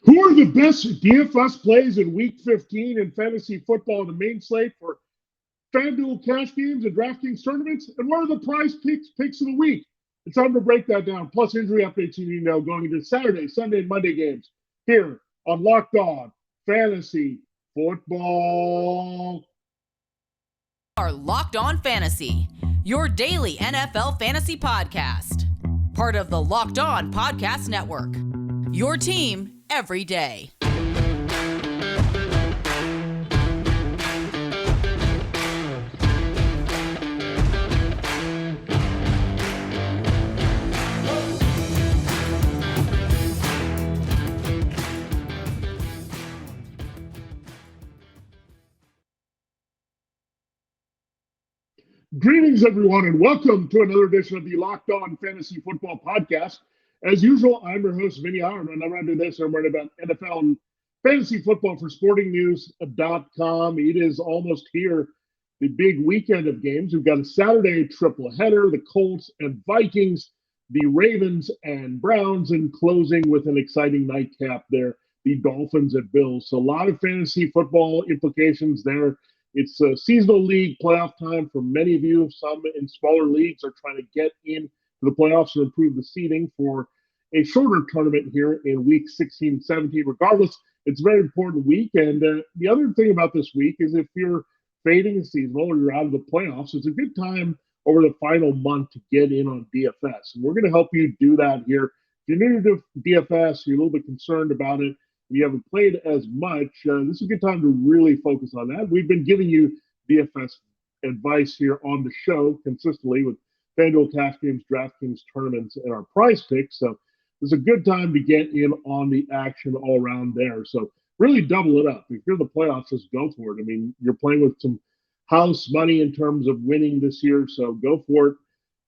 Who are the best DFS plays in Week 15 in fantasy football in the main slate for FanDuel cash games and DraftKings tournaments? And what are the prize picks of the week? It's time to break that down, plus injury updates you need to know going into Saturday, Sunday, and Monday games here on Locked On Fantasy Football. Are Locked On Fantasy, your daily NFL fantasy podcast. Part of the Locked On Podcast Network. Your team every day. Greetings, everyone, and welcome to another edition of the Locked On Fantasy Football Podcast. As usual, I'm your host, Vinnie Iyer, and whenever I do this, I'm writing about NFL and fantasy football for sportingnews.com. It is almost here, the big weekend of games. We've got a Saturday triple header, the Colts and Vikings, the Ravens and Browns, and closing with an exciting nightcap there, the Dolphins and Bills. So a lot of fantasy football implications there. It's a seasonal league playoff time for many of you. Some in smaller leagues are trying to get into the playoffs or improve the seeding for a shorter tournament here in week 16, 17. Regardless, it's a very important week. And the other thing about this week is if you're fading a seasonal or you're out of the playoffs, it's a good time over the final month to get in on DFS. And we're going to help you do that here. If you're new to DFS, you're a little bit concerned about it, you haven't played as much, this is a good time to really focus on that. We've been giving you DFS advice here on the show consistently with FanDuel cash games, DraftKings tournaments, and our prize picks. So it's a good time to get in on the action all around there. So really double it up. If you're in the playoffs, just go for it. I mean, you're playing with some house money in terms of winning this year, so go for it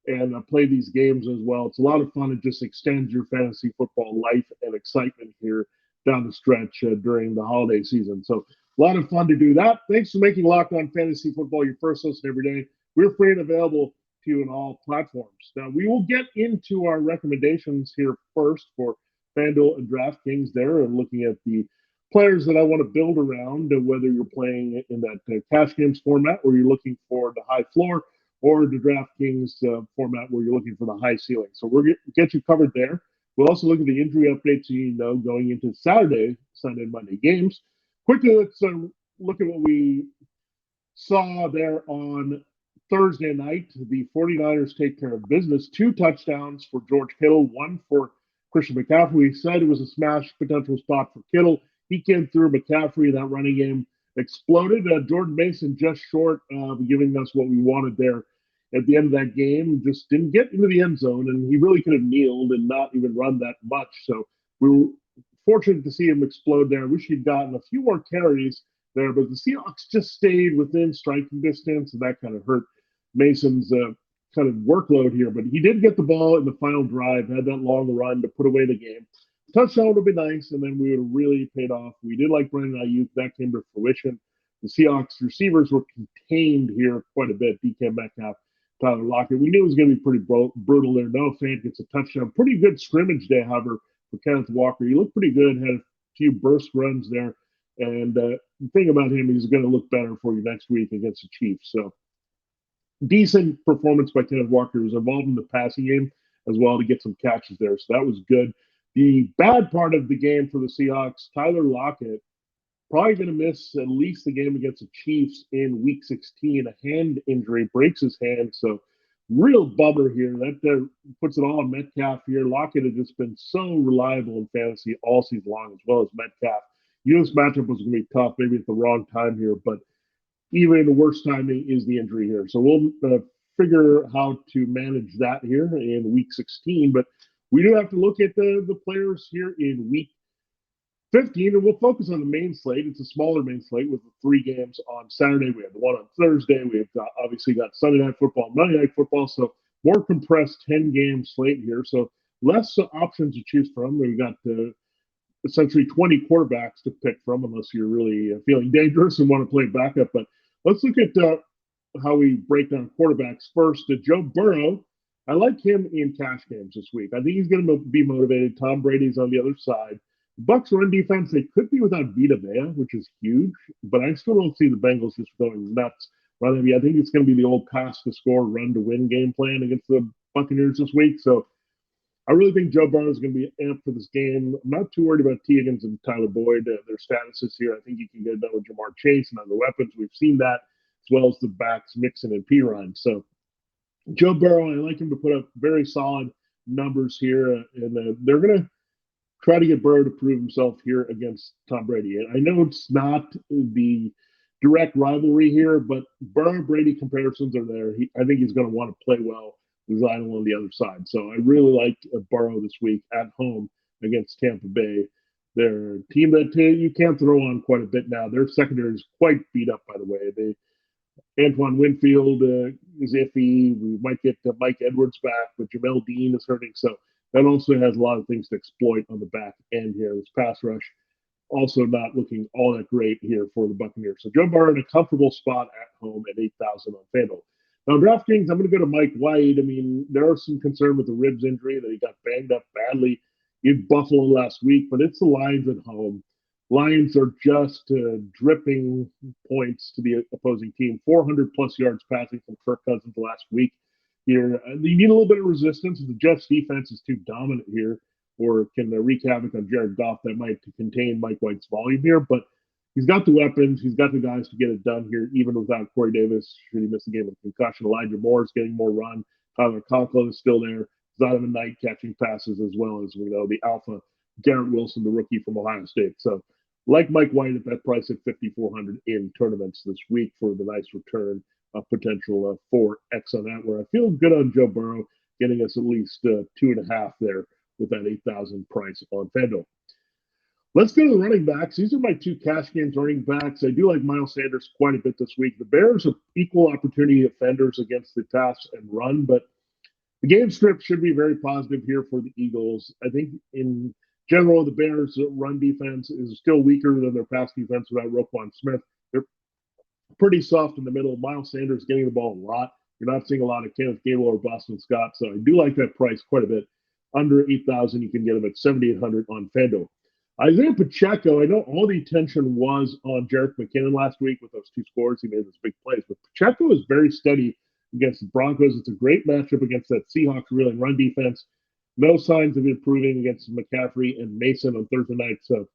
and play these games as well. It's a lot of fun. It just extends your fantasy football life and excitement here down the stretch during the holiday season. So a lot of fun to do that. Thanks for making Locked On Fantasy Football your first listen every day. We're free and available to you on all platforms. Now, we will get into our recommendations here first for FanDuel and DraftKings there and looking at the players that I want to build around, whether you're playing in that cash games format or you're looking for the high floor or the DraftKings format where you're looking for the high ceiling. So we'll get you covered there. We'll also look at the injury updates you need to know going into Saturday, Sunday, and Monday games. Quickly, let's look at what we saw there on Thursday night. The 49ers take care of business. 2 touchdowns for George Kittle, 1 for Christian McCaffrey. We said it was a smash potential spot for Kittle. He came through. McCaffrey, that running game exploded. Jordan Mason just short of giving us what we wanted there at the end of that game, just didn't get into the end zone, and he really could have kneeled and not even run that much. So we were fortunate to see him explode there. I wish he'd gotten a few more carries there, but the Seahawks just stayed within striking distance, and that kind of hurt Mason's kind of workload here. But he did get the ball in the final drive, had that long run to put away the game. Touchdown would have been nice, and then we would have really paid off. We did like Brandon Ayuk. That came to fruition. The Seahawks receivers were contained here quite a bit. DK Metcalf, Tyler Lockett. We knew it was going to be pretty brutal there. Noah Fant gets a touchdown. Pretty good scrimmage day, however, for Kenneth Walker. He looked pretty good, had a few burst runs there. And the thing about him, he's going to look better for you next week against the Chiefs. So decent performance by Kenneth Walker. He was involved in the passing game as well to get some catches there. So that was good. The bad part of the game for the Seahawks, Tyler Lockett, probably going to miss at least the game against the Chiefs in Week 16. A hand injury, breaks his hand. So real bummer here. That puts it all on Metcalf here. Lockett has just been so reliable in fantasy all season long, as well as Metcalf. This matchup was going to be tough, maybe at the wrong time here, but even worse timing is the injury here. So we'll figure how to manage that here in Week 16. But we do have to look at the players here in Week 15, and we'll focus on the main slate. It's a smaller main slate with the 3 games on Saturday. We have the one on Thursday. We have obviously got Sunday Night Football, Monday Night Football, so more compressed 10-game slate here. So less options to choose from. We've got essentially 20 quarterbacks to pick from, unless you're really feeling dangerous and want to play backup. But let's look at how we break down quarterbacks first. Joe Burrow, I like him in cash games this week. I think he's going to be motivated. Tom Brady's on the other side. Bucks run defense, they could be without Vita Vea, which is huge, but I still don't see the Bengals just going nuts. Run heavy. I think it's going to be the old pass to score, run to win game plan against the Buccaneers this week. So I really think Joe Burrow is going to be amped for this game. I'm not too worried about T. Higgins and Tyler Boyd, their statuses here. I think you can get it done with Jamar Chase and other weapons. We've seen that, as well as the backs Mixon and Pirine. So Joe Burrow, I like him to put up very solid numbers here, and they're going to try to get Burrow to prove himself here against Tom Brady. And I know it's not the direct rivalry here, but Burrow-Brady comparisons are there. I think he's going to want to play well with Lionel on the other side. So I really like Burrow this week at home against Tampa Bay. They're a team that you can't throw on quite a bit now. Their secondary is quite beat up, by the way. Antoine Winfield is iffy. We might get Mike Edwards back, but Jamel Dean is hurting. So that also has a lot of things to exploit on the back end here. This pass rush also not looking all that great here for the Buccaneers. So Joe Burrow in a comfortable spot at home at 8,000 on FanDuel. Now, DraftKings, I'm going to go to Mike White. I mean, there are some concern with the ribs injury that he got banged up badly in Buffalo last week, but it's the Lions at home. Lions are just dripping points to the opposing team. 400-plus yards passing from Kirk Cousins last week here. You need a little bit of resistance. If the Jets' defense is too dominant here, or can wreak havoc on Jared Goff, that might contain Mike White's volume here. But he's got the weapons. He's got the guys to get it done here, even without Corey Davis. Should he miss the game with concussion? Elijah Moore is getting more run. Tyler Conklin is still there. Zonovan Knight catching passes, as well as we know the alpha Garrett Wilson, the rookie from Ohio State. So like Mike White at that price at 5,400 in tournaments this week for the nice return potential 4x on that, where I feel good on Joe Burrow getting us at least 2.5 there with that 8,000 price on FanDuel. Let's go to the running backs. These are my two cash games running backs. I do like Miles Sanders quite a bit this week. The Bears are equal opportunity offenders against the pass and run, but the game script should be very positive here for the Eagles. I think in general, the Bears' run defense is still weaker than their pass defense without Roquan Smith. They're pretty soft in the middle. Miles Sanders getting the ball a lot. You're not seeing a lot of Kenneth Gable or Boston Scott, so I do like that price quite a bit. Under 8,000, you can get him at 7,800 on FanDuel. Isaiah Pacheco, I know all the attention was on Jerick McKinnon last week with those two scores. He made those big plays, but Pacheco is very steady against the Broncos. It's a great matchup against that Seahawks reeling run defense. No signs of improving against McCaffrey and Mason on Thursday night. So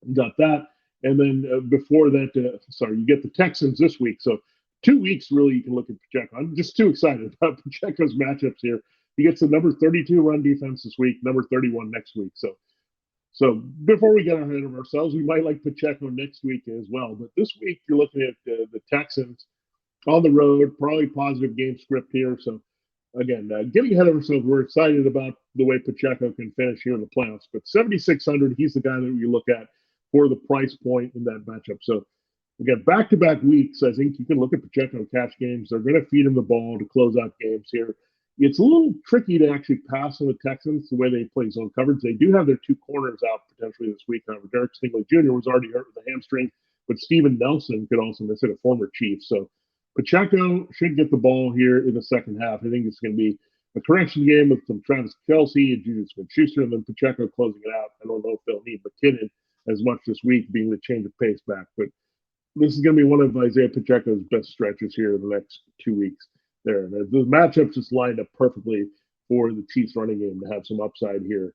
you got that. And then before that, you get the Texans this week. So 2 weeks, really, you can look at Pacheco. I'm just too excited about Pacheco's matchups here. He gets the number 32 run defense this week, number 31 next week. So before we get ahead of ourselves, we might like Pacheco next week as well. But this week, you're looking at the Texans on the road, probably positive game script here. So again, getting ahead of ourselves, we're excited about the way Pacheco can finish here in the playoffs. But 7,600, he's the guy that we look at for the price point in that matchup. So again, back-to-back weeks, I think you can look at Pacheco cash games. They're going to feed him the ball to close out games here. It's a little tricky to actually pass on the Texans the way they play zone coverage. They do have their two corners out potentially this week. However, Derek Stingley Jr. was already hurt with a hamstring, but Steven Nelson could also miss it, a former Chief. So Pacheco should get the ball here in the second half. I think it's going to be a correction game with some Travis Kelce and Juju Smith-Schuster, and then Pacheco closing it out. I don't know if they'll need McKinnon as much this week, being the change of pace back, but this is going to be one of Isaiah Pacheco's best stretches here in the next 2 weeks. There, the matchups just lined up perfectly for the Chiefs running game to have some upside here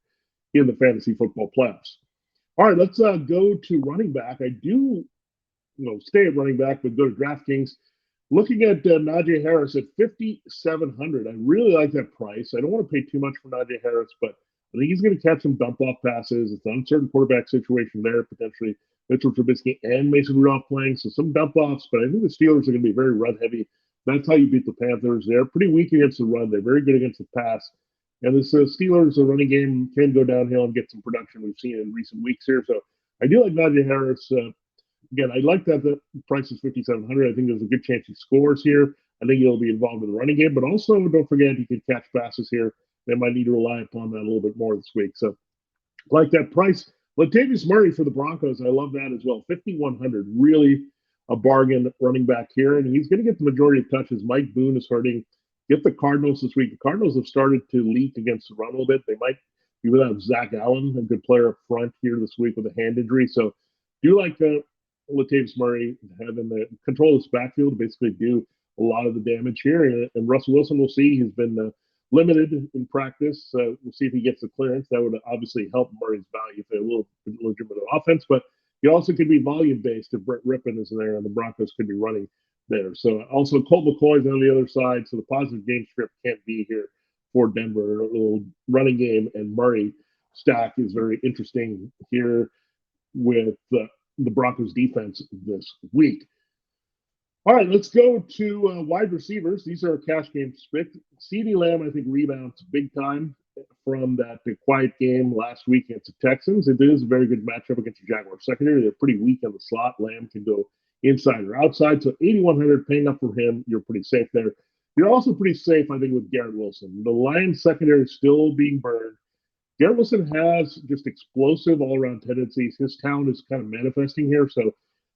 in the fantasy football playoffs. All right, let's go to running back. I do, stay at running back, but go to DraftKings. Looking at Najee Harris at 5,700, I really like that price. I don't want to pay too much for Najee Harris, but I think he's going to catch some dump-off passes. It's an uncertain quarterback situation there, potentially Mitchell Trubisky and Mason Rudolph playing, so some dump-offs, but I think the Steelers are going to be very run-heavy. That's how you beat the Panthers. They're pretty weak against the run. They're very good against the pass. And this Steelers, the running game, can go downhill and get some production we've seen in recent weeks here. So I do like Najee Harris. Again, I like that the price is 5,700. I think there's a good chance he scores here. I think he'll be involved in the running game. But also, don't forget, he can catch passes here. They might need to rely upon that a little bit more this week. So I like that price. Latavius Murray for the Broncos, I love that as well. 5,100, really a bargain running back here, and he's going to get the majority of touches. Mike Boone is hurting. Get the Cardinals this week. The Cardinals have started to leak against the run a little bit. They might You will have Zach Allen, a good player up front here this week with a hand injury. So do like Latavius Murray having the control of his backfield to basically do a lot of the damage here. And Russell Wilson, we'll see. He's been limited in practice. We'll see if he gets the clearance. That would obviously help Murray's value if they're a little legitimate offense. But he also could be volume-based if Brett Rippon is there, and the Broncos could be running there. So also Colt McCoy's on the other side, so the positive game script can't be here for Denver. A little running game and Murray stack is very interesting here with the Broncos defense this week. All right, let's go to wide receivers. These are cash games picked. CeeDee Lamb, I think, rebounds big time from that quiet game last week against the Texans. It is a very good matchup against the Jaguars secondary. They're pretty weak on the slot. Lamb can go inside or outside. So 8,100 paying up for him. You're pretty safe there. You're also pretty safe, I think, with Garrett Wilson. The Lions secondary is still being burned. Garrett Wilson has just explosive all-around tendencies. His talent is kind of manifesting here. So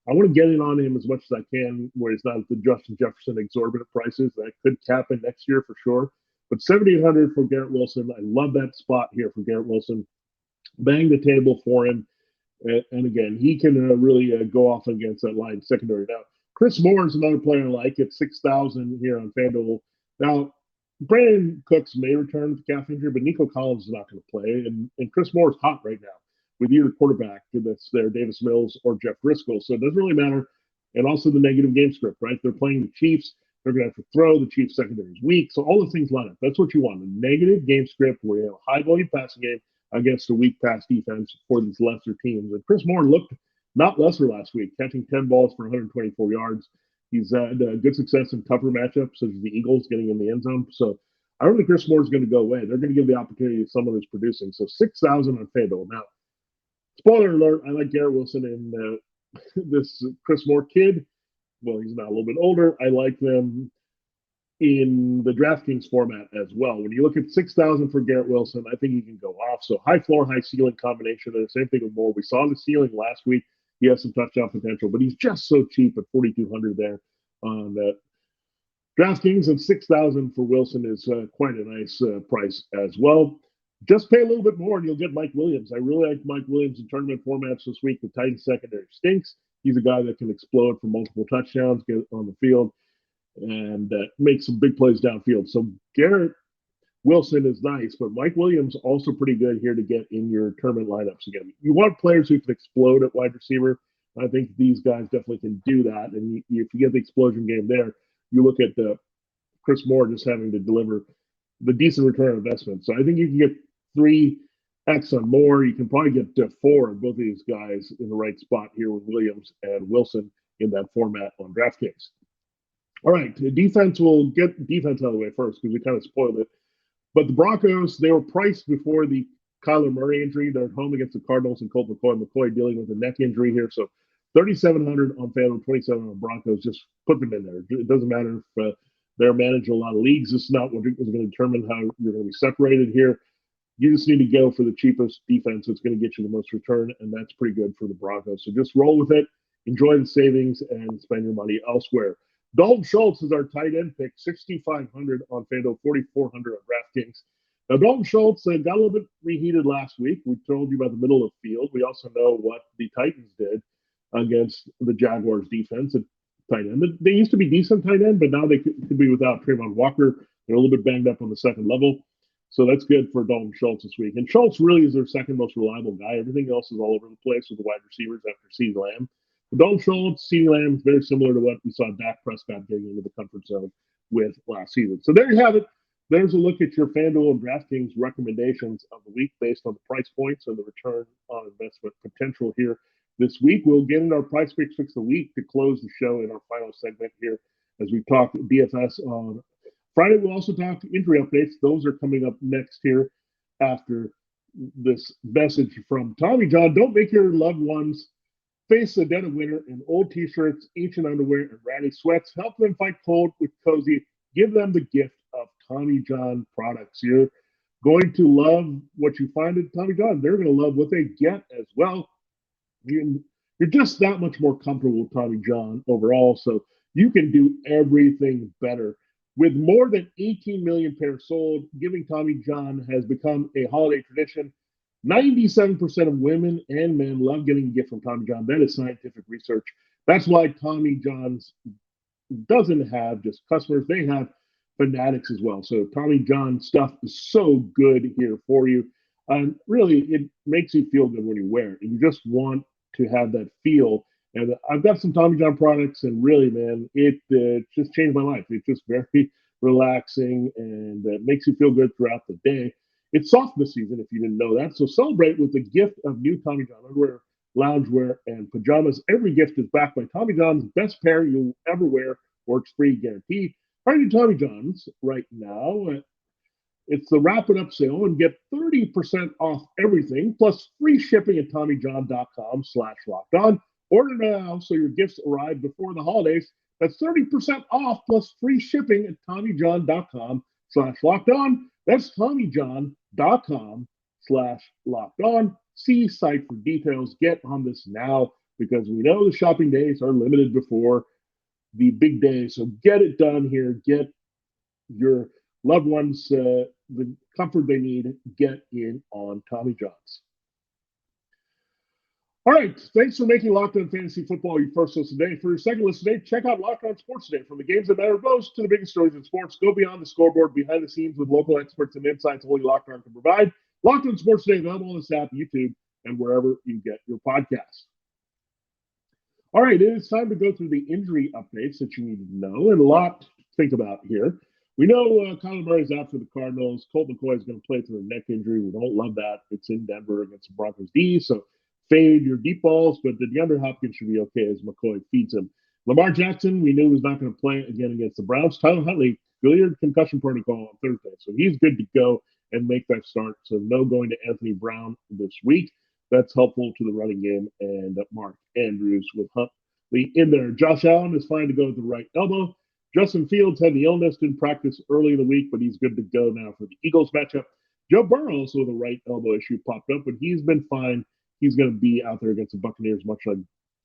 I want to get in on him as much as I can where he's not at the Justin Jefferson exorbitant prices. That could cap in next year for sure. But 7,800 for Garrett Wilson. I love that spot here for Garrett Wilson. Bang the table for him. And again, he can really go off against that line secondary. Now, Chris Moore is another player I like at 6,000 here on FanDuel. Now, Brandon Cooks may return with the calf injury, but Nico Collins is not going to play. And Chris Moore is hot right now with either quarterback that's there, Davis Mills or Jeff Driscoll. So it doesn't really matter. And also the negative game script, right? They're playing the Chiefs. They're going to have to throw. The Chiefs secondary is weak. So all the things line up. That's what you want. A negative game script where you have a high volume passing game against a weak pass defense for these lesser teams. And Chris Moore looked not lesser last week, catching 10 balls for 124 yards. He's had good success in tougher matchups, such as the Eagles getting in the end zone. So I don't think Chris Moore is going to go away. They're going to give the opportunity to someone who's producing. So 6,000 on FanDuel. Now, spoiler alert, I like Garrett Wilson and this Chris Moore kid. Well, he's now a little bit older. I like them in the DraftKings format as well. When you look at 6,000 for Garrett Wilson, I think he can go off. So high floor, high ceiling combination. And the same thing with Moore. We saw the ceiling last week. He has some touchdown potential, but he's just so cheap at 4,200 there on DraftKings, and 6,000 for Wilson is quite a nice price as well. Just pay a little bit more and you'll get Mike Williams. I really like Mike Williams in tournament formats this week. The Titans secondary stinks. He's a guy that can explode for multiple touchdowns, get on the field, and make some big plays downfield. So Garrett Wilson is nice, but Mike Williams also pretty good here to get in your tournament lineups again. You want players who can explode at wide receiver. I think these guys definitely can do that. And if you get the explosion game there, you look at Chris Moore just having to deliver the decent return on investment. So I think you can get 3x on Moore. You can probably get 4 of both of these guys in the right spot here with Williams and Wilson in that format on DraftKings. All right, defense, we'll get defense out of the way first because we kind of spoiled it. But the Broncos, they were priced before the Kyler Murray injury. They're at home against the Cardinals and Colt McCoy. McCoy dealing with a neck injury here. So 3,700 on FanDuel, 27 on Broncos. Just put them in there. It doesn't matter if they're managing a lot of leagues. This is not what is going to determine how you're going to be separated here. You just need to go for the cheapest defense that's going to get you the most return, and that's pretty good for the Broncos. So just roll with it, enjoy the savings, and spend your money elsewhere. Dalton Schultz is our tight end pick, 6,500 on FanDuel, 4,400 on DraftKings. Now, Dalton Schultz got a little bit reheated last week. We told you about the middle of the field. We also know what the Titans did against the Jaguars defense at tight end. They used to be decent tight end, but now they could be without Trayvon Walker. They're a little bit banged up on the second level. So that's good for Dalton Schultz this week. And Schultz really is their second most reliable guy. Everything else is all over the place with the wide receivers after CeeDee Lamb. But Dalton Schultz, CeeDee Lamb is very similar to what we saw Dak Prescott getting into the comfort zone with last season. So there you have it. There's a look at your FanDuel and DraftKings recommendations of the week based on the price points and the return on investment potential here this week. We'll get into our PrizePicks Fix the Week to close the show in our final segment here as we talk DFS on Friday. We'll also talk injury updates. Those are coming up next here after this message from Tommy John. Don't make your loved ones face the dead of winter in old T-shirts, ancient underwear, and ratty sweats. Help them fight cold with Cozy. Give them the gift of Tommy John products. You're going to love what you find at Tommy John. They're going to love what they get as well. You're just that much more comfortable with Tommy John overall, so you can do everything better. With more than 18 million pairs sold, giving Tommy John has become a holiday tradition. 97% of women and men love getting a gift from Tommy John. That is scientific research. That's why Tommy John's doesn't have just customers, they have fanatics as well. So Tommy John stuff is so good here for you. Really, it makes you feel good when you wear it. You just want to have that feel. And I've got some Tommy John products, and really, man, it just changed my life. It's just very relaxing, and makes you feel good throughout the day. It's softness season, if you didn't know that. So celebrate with the gift of new Tommy John underwear, loungewear, and pajamas. Every gift is backed by Tommy John's best pair you'll ever wear, works free guarantee. Hurry to Tommy John's right now. It's the Wrap It Up sale and get 30% off everything, plus free shipping at TommyJohn.com/lockedon. Order now so your gifts arrive before the holidays. That's 30% off plus free shipping at TommyJohn.com/lockedon. That's TommyJohn.com/lockedon. See site for details. Get on this now because we know the shopping days are limited before the big day. So get it done here. Get your loved ones the comfort they need. Get in on Tommy John's. All right. Thanks for making Locked On Fantasy Football your first listen today. For your second listen today, check out Locked On Sports Today. From the games that matter most to the biggest stories in sports, go beyond the scoreboard, behind the scenes with local experts and insights only Locked On can provide. Locked On Sports Today, available on this app, YouTube, and wherever you get your podcasts. All right, it is time to go through the injury updates that you need to know, and a lot to think about here. We know Kyler Murray's out for the Cardinals. Colt McCoy is going to play through a neck injury. We don't love that. It's in Denver against the Broncos D, so fade your deep balls, but the DeAndre Hopkins should be okay as McCoy feeds him. Lamar Jackson, we knew was not going to play again against the Browns. Tyler Huntley cleared concussion protocol on Thursday, so he's good to go and make that start. So no going to Anthony Brown this week. That's helpful to the running game, and Mark Andrews with Huntley in there. Josh Allen is fine to go with the right elbow. Justin Fields had the illness, didn't practice early in the week, but he's good to go now for the Eagles matchup. Joe Burrow also with a right elbow issue popped up, but he's been fine. He's going to be out there against the Buccaneers, much like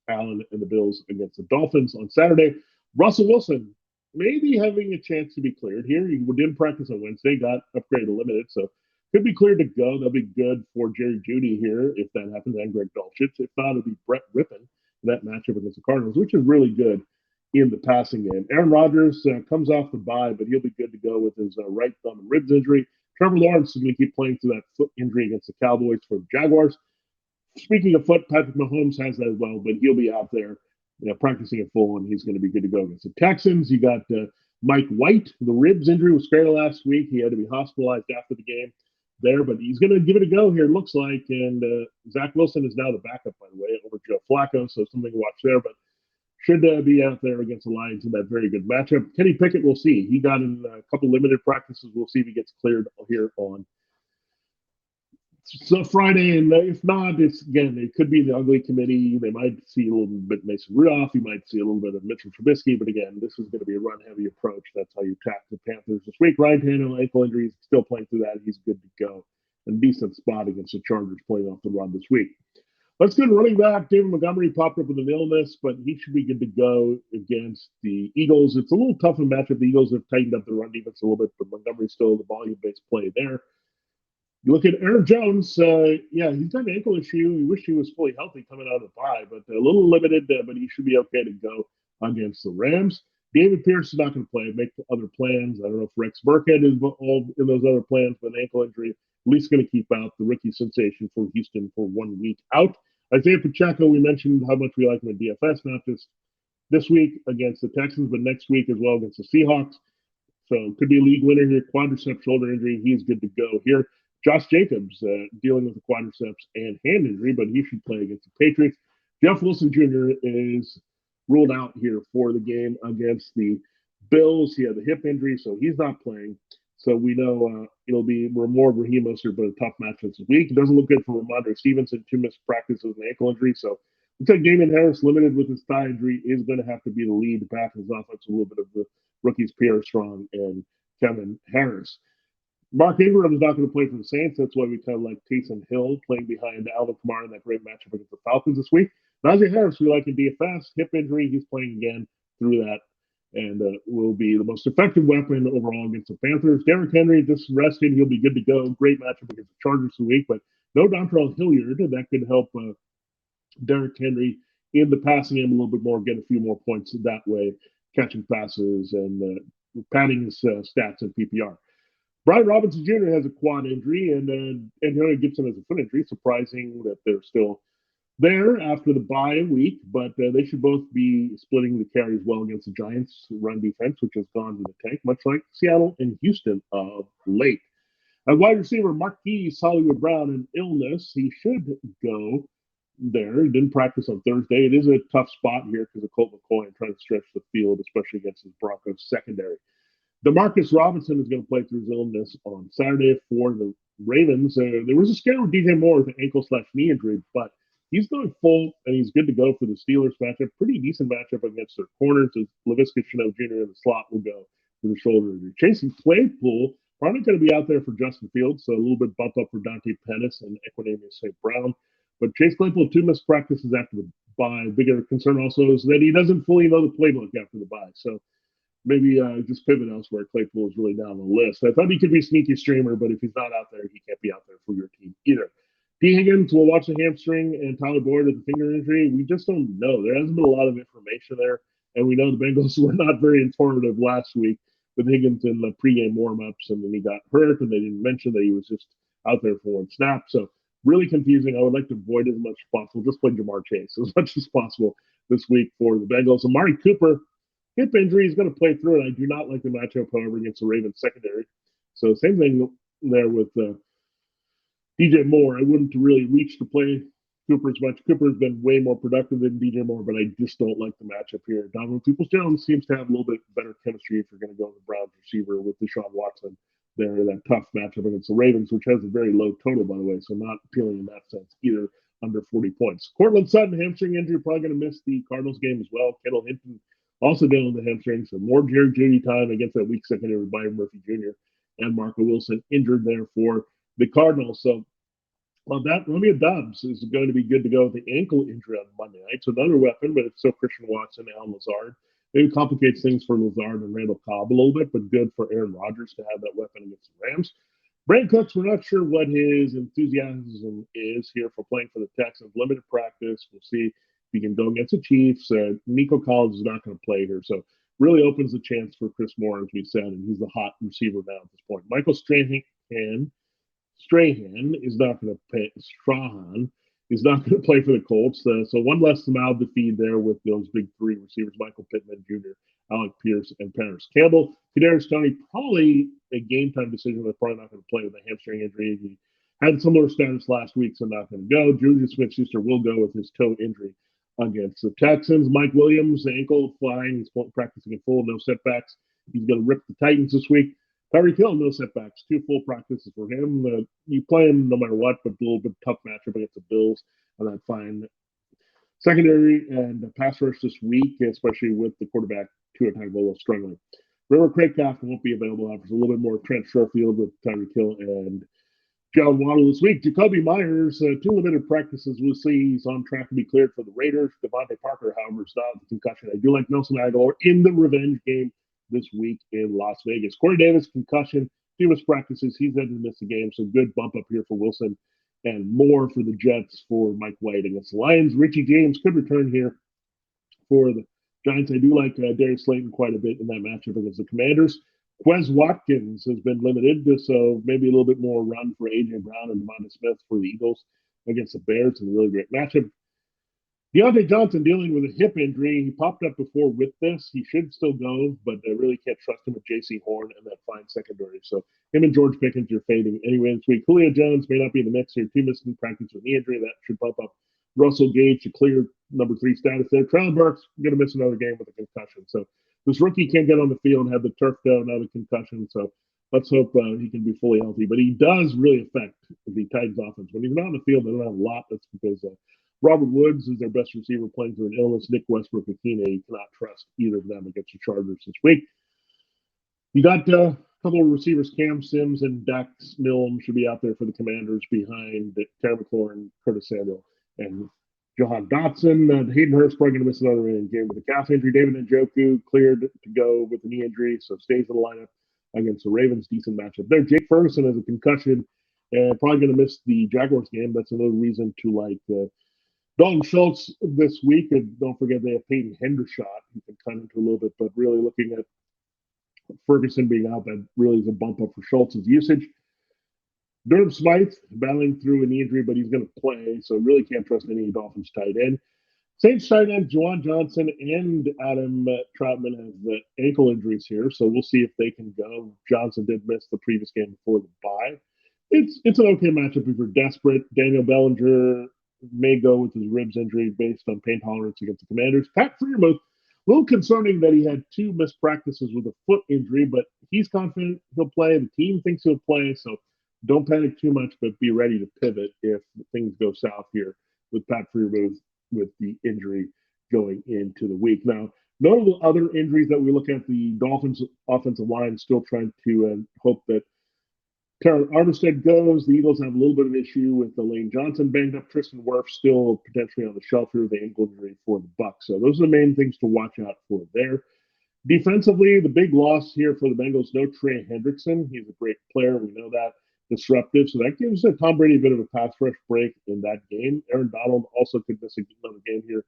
Allen and the Bills against the Dolphins on Saturday. Russell Wilson maybe having a chance to be cleared here. He didn't practice on Wednesday, got upgraded to limited, so could be cleared to go. That'll be good for Jerry Jeudy here if that happens, and Greg Dulcich. If not, it'll be Brett Rippon in that matchup against the Cardinals, which is really good in the passing game. Aaron Rodgers comes off the bye, but he'll be good to go with his right thumb and ribs injury. Trevor Lawrence is going to keep playing through that foot injury against the Cowboys for the Jaguars. Speaking of foot, Patrick Mahomes has that as well, but he'll be out there practicing at full, and he's going to be good to go against the Texans. You got Mike White. The ribs injury was scary last week. He had to be hospitalized after the game there, but he's going to give it a go here, it looks like. And Zach Wilson is now the backup, by the way, over Joe Flacco, so something to watch there. But should be out there against the Lions in that very good matchup. Kenny Pickett, we'll see. He got in a couple limited practices. We'll see if he gets cleared here on Friday. And if not, it could be the ugly committee. They might see a little bit of Mason Rudolph. You might see a little bit of Mitchell Trubisky. But again, this is going to be a run-heavy approach. That's how you attack the Panthers this week. Ryan Tannehill, ankle injuries, still playing through that. He's good to go. And decent spot against the Chargers playing off the run this week. Let's go to running back. David Montgomery popped up with an illness, but he should be good to go against the Eagles. It's a little tough in matchup. The Eagles have tightened up the run defense a little bit, but Montgomery's still the volume-based play there. You look at Aaron Jones. He's got an ankle issue. We wish he was fully healthy coming out of the bye, but a little limited, but he should be okay to go against the Rams. David Pierce is not going to play, make other plans. I don't know if Rex Burkhead is involved in those other plans, but an ankle injury, at least going to keep out the rookie sensation for Houston for 1 week out. Isaiah Pacheco, we mentioned how much we like him in DFS, not just this week against the Texans, but next week as well against the Seahawks. So could be a league winner here. Quadriceps shoulder injury. He's good to go here. Josh Jacobs dealing with the quadriceps and hand injury, but he should play against the Patriots. Jeff Wilson Jr. is ruled out here for the game against the Bills. He had the hip injury, so he's not playing. So we know it'll be more Raheem Mostert, but a tough match this week. It doesn't look good for Ramondre Stevenson, 2 missed practices and ankle injury. So looks like Damian Harris, limited with his thigh injury, is going to have to be the lead back in his offense. A little bit of the rookies, Pierre Strong and Kevin Harris. Mark Ingram is not going to play for the Saints. That's why we kind of like Taysom Hill playing behind Alvin Kamara in that great matchup against the Falcons this week. Najee Harris, we like in DFS. Hip injury, he's playing again through that. and will be the most effective weapon overall against the Panthers. Derrick Henry just rested. He'll be good to go. Great matchup against the Chargers this week, but no Dontrell Hilliard. That could help Derrick Henry in the passing game a little bit more, get a few more points that way, catching passes and padding his stats in PPR. Brian Robinson Jr. has a quad injury, and Henry Gibson has a foot injury. Surprising that they're still there after the bye week, but they should both be splitting the carries well against the Giants' run defense, which has gone to the tank, much like Seattle and Houston of late. At wide receiver, Marquise Hollywood Brown, an illness. He should go there. He didn't practice on Thursday. It is a tough spot here because of Colt McCoy and trying to stretch the field, especially against his Broncos secondary. Demarcus Robinson is going to play through his illness on Saturday for the Ravens. There was a scare with DJ Moore with an ankle/knee injury, but he's going full, and he's good to go for the Steelers matchup. Pretty decent matchup against their corners. As Laviska Shenault Jr. in the slot will go for the shoulder injury. Chasing Claypool, probably going to be out there for Justin Fields, so a little bit bump up for Dante Pettis and Equanimeous St. Brown. But Chase Claypool, 2 missed practices after the bye. Bigger concern also is that he doesn't fully know the playbook after the bye. So maybe just pivot elsewhere. Claypool is really down the list. I thought he could be a sneaky streamer, but if he's not out there, he can't be out there for your team either. T. Higgins will watch the hamstring, and Tyler Boyd with the finger injury. We just don't know. There hasn't been a lot of information there, and we know the Bengals were not very informative last week with Higgins in the pregame warm-ups, and then he got hurt, and they didn't mention that he was just out there for 1 snap. So really confusing. I would like to avoid it as much as possible. Just play Jamar Chase as much as possible this week for the Bengals. Amari Cooper, hip injury, is going to play through it. I do not like the matchup, however, against the Ravens secondary. So same thing there with DJ Moore. I wouldn't really reach to play Cooper as much. Cooper's been way more productive than DJ Moore, but I just don't like the matchup here. Donovan Peoples-Jones seems to have a little bit better chemistry if you're going to go with the Browns receiver with Deshaun Watson there in that tough matchup against the Ravens, which has a very low total, by the way, so not appealing in that sense either, under 40 points. Cortland Sutton, hamstring injury, probably going to miss the Cardinals game as well. Kendall Hinton also dealing with the hamstring, so more Jerry Jeudy time against that weak secondary with Byron Murphy Jr. and Marco Wilson injured there for the Cardinals. So that Romeo Doubs is going to be good to go with the ankle injury on Monday night. So another weapon, but it's still Christian Watson, Alan Lazard. Maybe complicates things for Lazard and Randall Cobb a little bit, but good for Aaron Rodgers to have that weapon against the Rams. Brandin Cooks, we're not sure what his enthusiasm is here for playing for the Texans. Limited practice. We'll see if he can go against the Chiefs. Nico Collins is not going to play here, so really opens the chance for Chris Moore, as we said, and he's the hot receiver now at this point. Michael Strahan is not going to play. Strahan is not going to play for the Colts. So one less mouth to feed there with those big 3 receivers: Michael Pittman Jr., Alec Pierce, and Paris Campbell. Kadarius Toney, probably a game time decision. They're probably not going to play with a hamstring injury. He had similar status last week, so not going to go. Juju Smith-Schuster will go with his toe injury against the Texans. Mike Williams, ankle fine. He's practicing in full, no setbacks. He's going to rip the Titans this week. Tyreek Hill, no setbacks. 2 full practices for him. You play him no matter what, but a little bit tough matchup against the Bills on that fine secondary and pass rush this week, especially with the quarterback Tua Tagovailoa struggling. River Craycraft won't be available. Offers a little bit more Trent Sherfield with Tyreek Hill and Jalen Waddle this week. Jacoby Myers, 2 limited practices. We'll see. He's on track to be cleared for the Raiders. Devontae Parker, however, is not with concussion. I do like Nelson Aguilar in the revenge game this week in Las Vegas. Corey Davis, concussion, 2 missed practices. He's had to miss the game, so good bump up here for Wilson and more for the Jets for Mike White against the Lions. Richie James could return here for the Giants. I do like Darius Slayton quite a bit in that matchup against the Commanders. Quez Watkins has been limited, so maybe a little bit more run for A.J. Brown and Devonta Smith for the Eagles against the Bears in a really great matchup. Deontay Johnson dealing with a hip injury. He popped up before with this. He should still go, but I really can't trust him with J.C. Horn and that fine secondary. So him and George Pickens are fading anyway this week. Julio Jones may not be in the mix here. 2 missing practice with knee injury. That should bump up Russell Gage to clear number 3 status there. Traylon Burks going to miss another game with a concussion. So this rookie can't get on the field and have the turf down, now the concussion. So let's hope he can be fully healthy. But he does really affect the Titans offense. When he's not on the field, they don't have a lot. That's because Robert Woods is their best receiver playing through an illness. Nick Westbrook and Keenan, you cannot trust either of them against the Chargers this week. You got a couple of receivers, Cam Sims and Dax Milne should be out there for the Commanders behind Terry McLaurin, Curtis Samuel, and Jahan Dotson. Hayden Hurst probably going to miss another game with a calf injury. David Njoku cleared to go with a knee injury, so stays in the lineup against the Ravens. Decent matchup there. Jake Ferguson has a concussion and probably going to miss the Jaguars game. That's another reason to like Dalton Schultz this week. And don't forget they have Peyton Hendershot, who can cut into a little bit, but really looking at Ferguson being out, that really is a bump up for Schultz's usage. Durham Smythe battling through a knee injury, but he's going to play, so really can't trust any Dolphins tight end. Saints tight end Juwan Johnson and Adam Troutman have ankle injuries here, so we'll see if they can go. Johnson did miss the previous game before the bye. It's an okay matchup if you're desperate. Daniel Bellinger may go with his ribs injury based on pain tolerance against the Commanders. Pat Freiermuth, a little concerning that he had 2 missed practices with a foot injury, but he's confident he'll play. The team thinks he'll play, so don't panic too much, but be ready to pivot if things go south here with Pat Freiermuth with the injury going into the week. Now, notable other injuries that we look at, the Dolphins offensive line still trying to hope that Terran Armstead goes. The Eagles have a little bit of an issue with Lane Johnson banged up. Tristan Wirfs still potentially on the shelf here with the ankle injury for the Bucs. So those are the main things to watch out for there. Defensively, the big loss here for the Bengals, no Trey Hendrickson. He's a great player. We know that. Disruptive. So that gives Tom Brady a bit of a pass rush break in that game. Aaron Donald also could miss another game here,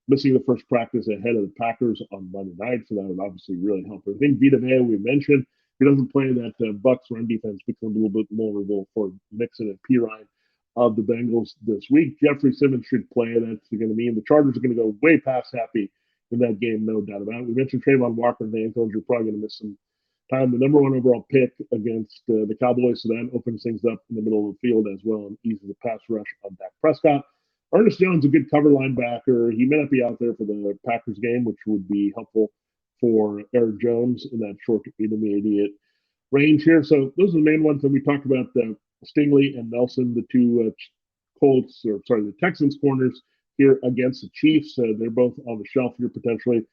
missing the first practice ahead of the Packers on Monday night. So that would obviously really help. I think Vita Vea, we mentioned, if he doesn't play, that Bucs run defense becomes a little bit more vulnerable for Mixon and Pirine of the Bengals this week. Jeffrey Simmons should play. That's going to mean the Chargers are going to go way past happy in that game, no doubt about it. We mentioned Trayvon Walker, the ankle injury, probably going to miss some time. The number 1 overall pick against the Cowboys, so that opens things up in the middle of the field as well and eases the pass rush on Dak Prescott. Ernest Jones, a good cover linebacker. He may not be out there for the Packers game, which would be helpful for Aaron Jones in that short to intermediate range here. So those are the main ones that we talked about. Stingley and Nelson, the two the Texans corners here against the Chiefs. They're both on the shelf here potentially.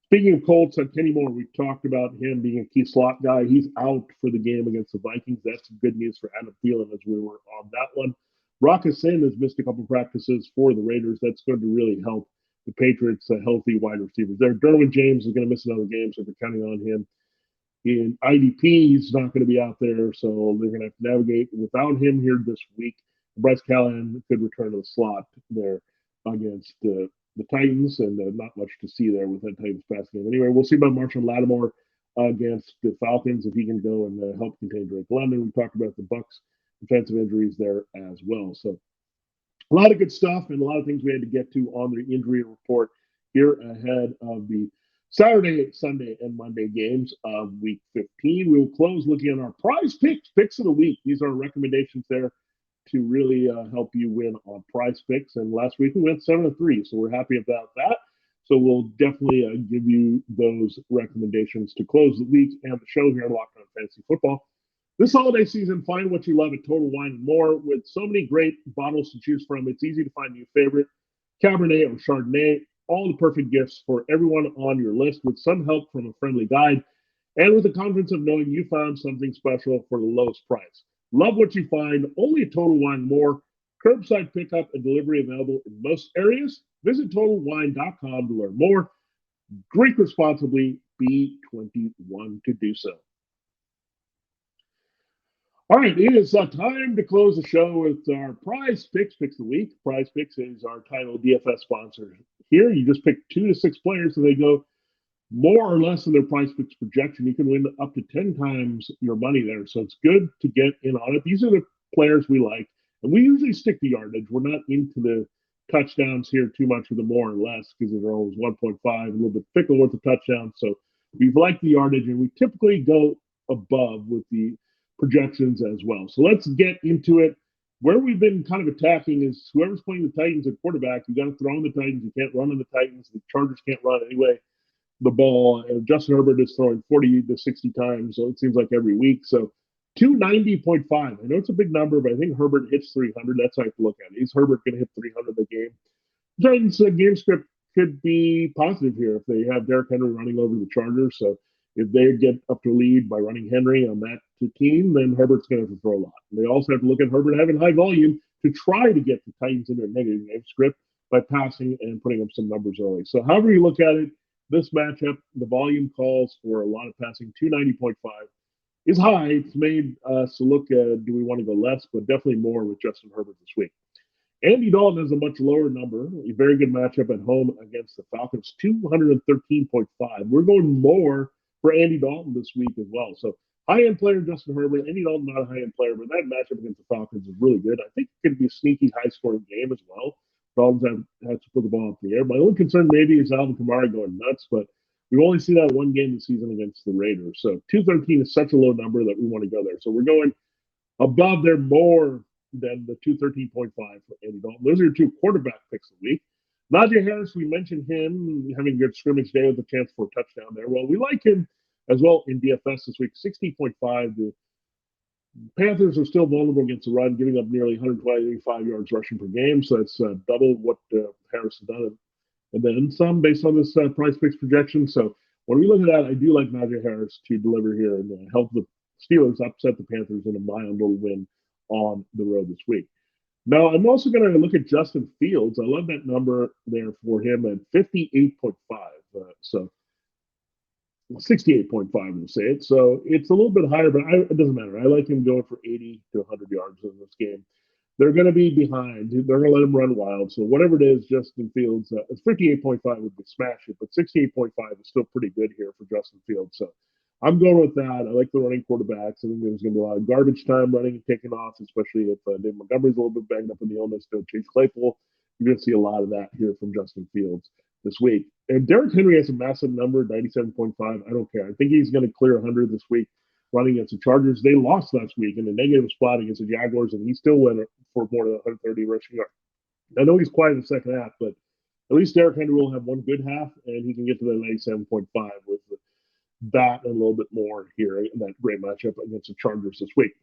Speaking of Colts, Kenny Moore, we talked about him being a key slot guy. He's out for the game against the Vikings. That's good news for Adam Thielen as we were on that one. Rock Sin has missed a couple practices for the Raiders. That's going to really help the Patriots' healthy wide receivers there. Derwin James is going to miss another game, so they're counting on him. In IDP, he's not going to be out there, so they're going to have to navigate without him here this week. Bryce Callahan could return to the slot there against the Titans, and not much to see there with that Titans pass game. Anyway, we'll see about Marshall Lattimore against the Falcons if he can go and help contain Drake London. We talked about the Bucs defensive injuries there as well. So a lot of good stuff and a lot of things we had to get to on the injury report here ahead of the Saturday, Sunday, and Monday games of Week 15. We will close looking at our picks of the week. These are recommendations there to really help you win on PrizePicks. And last week we went 7-3, so we're happy about that. So we'll definitely give you those recommendations to close the week and the show here at Locked On Fantasy Football. This holiday season, find what you love at Total Wine & More. With so many great bottles to choose from, it's easy to find your favorite Cabernet or Chardonnay. All the perfect gifts for everyone on your list with some help from a friendly guide and with the confidence of knowing you found something special for the lowest price. Love what you find only at Total Wine & More. Curbside pickup and delivery available in most areas. Visit TotalWine.com to learn more. Drink responsibly. Be 21 to do so. All right, it is time to close the show with our PrizePicks picks of the week. PrizePicks is our title DFS sponsor here. You just pick 2 to 6 players, so they go more or less than their PrizePicks projection. You can win up to 10 times your money there, so it's good to get in on it. These are the players we like, and we usually stick to yardage. We're not into the touchdowns here too much with the more or less because they're always 1.5, a little bit fickle with the touchdowns. So we like the yardage, and we typically go above with the projections as well. So let's get into it. Where we've been kind of attacking is whoever's playing the Titans at quarterback, you got to throw in the Titans. You can't run on the Titans. The Chargers can't run anyway. The ball, and Justin Herbert is throwing 40 to 60 times, so it seems like every week. So 290.5. I know it's a big number, but I think Herbert hits 300. That's how I have to look at it. Is Herbert going to hit 300 the game? The Titans game script could be positive here if they have Derrick Henry running over the Chargers. So if they get up to lead by running Henry on that team, then Herbert's going to have to throw a lot. And they also have to look at Herbert having high volume to try to get the Titans into a negative game script. by passing and putting up some numbers early. So however you look at it, this matchup, the volume calls for a lot of passing. 290.5 is high. It's made us look at, do we want to go less, but definitely more with Justin Herbert this week. Andy Dalton has a much lower number. A very good matchup at home against the Falcons, 213.5. We're going more for Andy Dalton this week as well. So high-end player Justin Herbert. Andy Dalton not a high-end player, but that matchup against the Falcons is really good. I think it could be a sneaky, high-scoring game as well. Dalton's had to put the ball up in the air. My only concern maybe is Alvin Kamara going nuts, but we only see that one game this season against the Raiders. So 213 is such a low number that we want to go there. So we're going above there more than the 213.5 for Andy Dalton. Those are your two quarterback picks of the week. Najee Harris, we mentioned him having a good scrimmage day with a chance for a touchdown there. Well, we like him as well in DFS this week, 60.5. The Panthers are still vulnerable against the run, giving up nearly 125 yards rushing per game. So that's double what Harris has done. And then some based on this PrizePicks projection. So when we look at that, I do like Najee Harris to deliver here and help the Steelers upset the Panthers in a mild little win on the road this week. Now, I'm also going to look at Justin Fields. I love that number there for him at 58.5. So 68.5, we'll say it. So it's a little bit higher, but it doesn't matter. I like him going for 80 to 100 yards in this game. They're going to be behind. They're going to let him run wild. So whatever it is, Justin Fields, 58.5 would be smash it, but 68.5 is still pretty good here for Justin Fields. So I'm going with that. I like the running quarterbacks. I think there's going to be a lot of garbage time running and taking off, especially if Dave Montgomery's a little bit banged up in the illness. No Chase Claypool. You're going to see a lot of that here from Justin Fields this week. And Derrick Henry has a massive number, 97.5. I don't care. I think he's going to clear 100 this week running against the Chargers. They lost last week in a negative spot against the Jaguars, and he still went for more than 130 rushing yards. I know he's quiet in the second half, but at least Derrick Henry will have one good half, and he can get to that 97.5 with that and a little bit more here in that great matchup against the Chargers this week.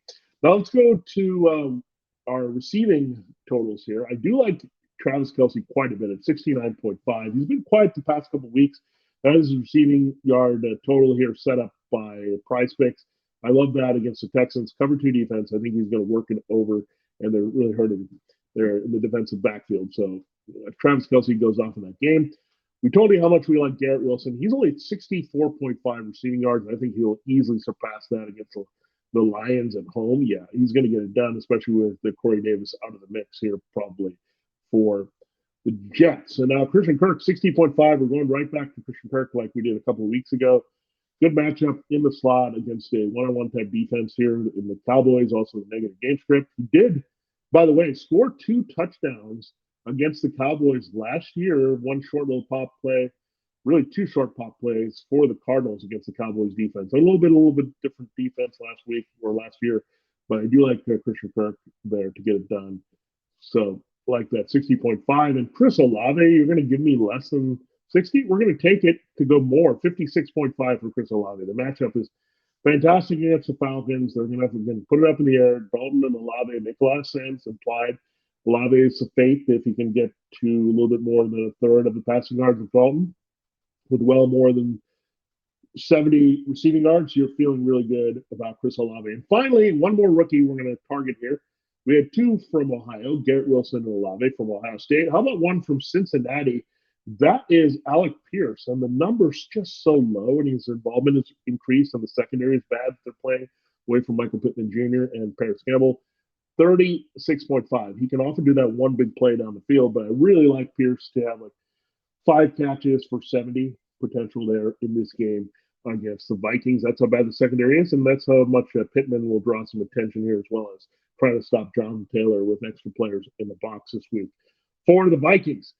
Now let's go to our receiving totals here. I do like Travis Kelce quite a bit at 69.5. He's been quiet the past couple of weeks. That is a receiving yard total here set up by PrizePicks. I love that against the Texans. Cover 2 defense. I think he's going to work it over, and they're really hurting there in the defensive backfield. So Travis Kelce goes off in that game. We told you how much we like Garrett Wilson. He's only at 64.5 receiving yards. I think he'll easily surpass that against the Lions at home. Yeah, he's going to get it done, especially with the Corey Davis out of the mix here probably for the Jets. And now Christian Kirk, 60.5. We're going right back to Christian Kirk like we did a couple of weeks ago. Good matchup in the slot against a one-on-one type defense here in the Cowboys, also the negative game script. He did, by the way, score 2 touchdowns against the Cowboys last year. One short little pop play, really 2 short pop plays for the Cardinals against the Cowboys defense. A little bit different defense last year, but I do like Christian Kirk there to get it done. So like that 60.5. And Chris Olave, you're going to give me less than 60? We're going to take it to go more, 56.5 for Chris Olave. The matchup is fantastic against the Falcons. They're going to have to put it up in the air. Dalton and Olave make a lot of sense. Implied Olave is a faith if he can get to a little bit more than a third of the passing yards of Dalton with well more than 70 receiving yards. You're feeling really good about Chris Olave. And finally, one more rookie we're going to target here. We had 2 from Ohio, Garrett Wilson and Olave from Ohio State. How about one from Cincinnati? That is Alec Pierce, and the number's just so low, and his involvement is increased, and the secondary is bad. They're playing away from Michael Pittman Jr. and Paris Campbell. 36.5. He can often do that one big play down the field, but I really like Pierce to have like 5 catches for 70 potential there in this game against the Vikings. That's how bad the secondary is, and that's how much Pittman will draw some attention here, as well as trying to stop Jonathan Taylor with extra players in the box this week for the Vikings.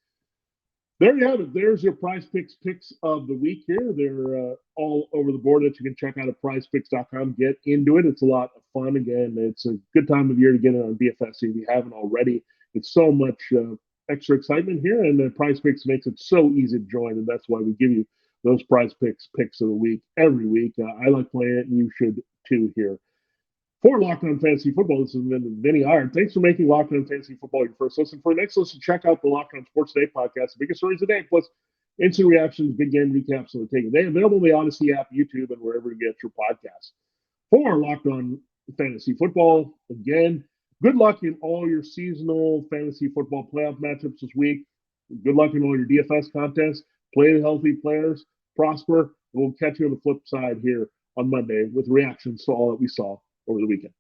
There you have it. There's your PrizePicks picks of the week here. They're all over the board that you can check out at prizepicks.com. Get into it. It's a lot of fun. Again, it's a good time of year to get it on DFS if you haven't already. It's so much extra excitement here, and PrizePicks makes it so easy to join, and that's why we give you those PrizePicks picks of the week every week. I like playing it, and you should too here. For Locked On Fantasy Football, this is Vinnie Iyer. Thanks for making Locked On Fantasy Football your first listen. For your next listen, check out the Locked On Sports Today podcast, the biggest stories of the day, plus instant reactions, big game recaps on the take of the day. Available in the Odyssey app, YouTube, and wherever you get your podcasts. For Locked On Fantasy Football, again, good luck in all your seasonal fantasy football playoff matchups this week. Good luck in all your DFS contests. Play the healthy players, prosper. And we'll catch you on the flip side here on Monday with reactions to all that we saw over the weekend.